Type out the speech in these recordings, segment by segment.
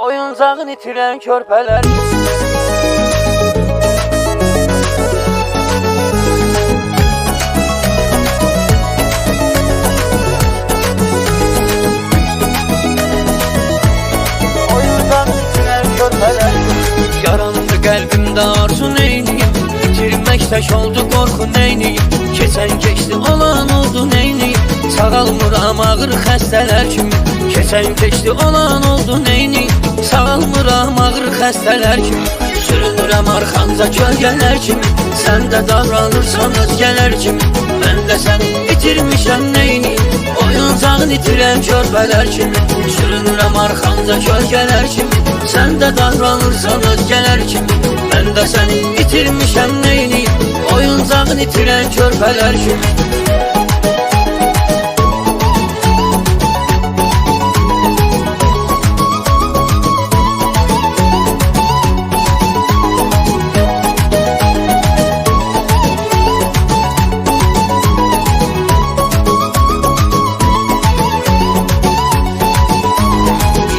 Oyuncağın itiren körpeler. Oyuncağın itiren körpeler. Yarandı qəlbimdə arzu neyniyim, itirmək tək oldu qorxu neyniyim. Keçən keçdi olan oldu neyniyim, sağalmıram ağır xəstələr kimi. Keçən keçdi olan oldu neyniyim, sağalmıram ağır xəstələr kimi. Sürünürəm arxanca kölgələr kimi, sən də davranırsan özgələr kimi. Mən də səni itirmişəm neyniyim, oyuncağın itirən körpələr kimi. Sürünürəm arxanca kölgələr kimi, sən də davranırsan özgələr kimi. Mən də səni itirmişəm neyniyim, oyuncağın itirən körpələr kimi.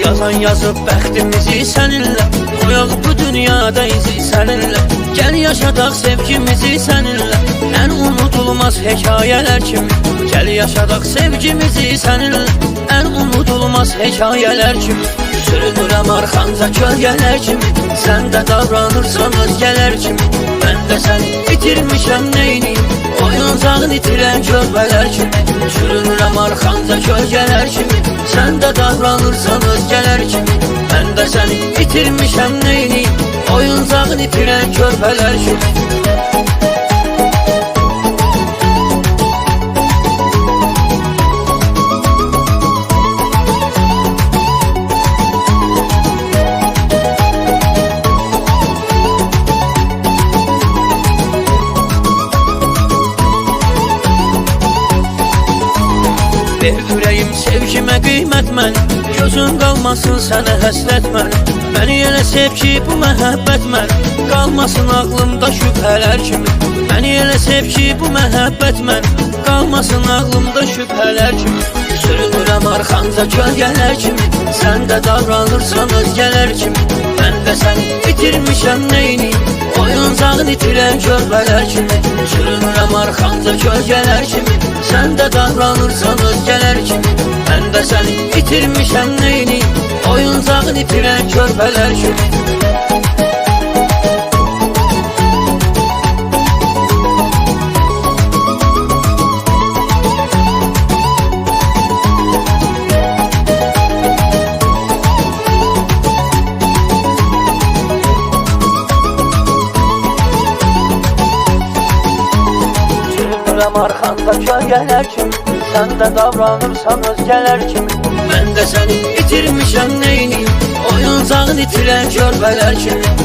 Yazan yazıb bəxtimizi səninlə, qoyaq bu dünyada izi səninlə. Gəl yaşadaq sevgimizi səninlə, ən unudulmaz hekayələr kimi. Gəl yaşadaq sevgimizi səninlə, ən unudulmaz hekayələr kimi. Sürünürəm arxanca kölgələr kimi, sən də davranırsan özgələr kimi. Mən də səni itirmişəm neyniyim, oyuncağın itirən körpələr kimi. Sürünürəm arxanca kölgələr kimi, sən də davranırsan özgələr kimi. Mən də səni itirmişəm neyniyim, oyuncağın itirən körpələr kimi. Ver ürəyim sevgimə qiymət mən, gözün qalmasın sənə həsrət mən. Məni elə sev ki bu məhəbbət mən, qalmasın ağlımda şübhələr kimi. Məni elə sev ki bu məhəbbət mən, qalmasın ağlımda şübhələr kimi. Sürünürəm arxanca kölgələr kimi, sən də davranırsan özgələr kimi. Mən də səni itirmişəm neyniyim, oyuncağın itirən körpələr kimi. Sürünürəm arxanca kölgələr kimi, sən də davranırsan özgələr kimi. Mən də səni itirmişəm neyniyim, oyuncağın itirən körpələr kimi. Sürünürəm arxanca kölgələr kimi, sən də davranırsan özgələr kimi. Mən də səni itirmişəm neyniyim, oyuncağın itirən körpələr kimi.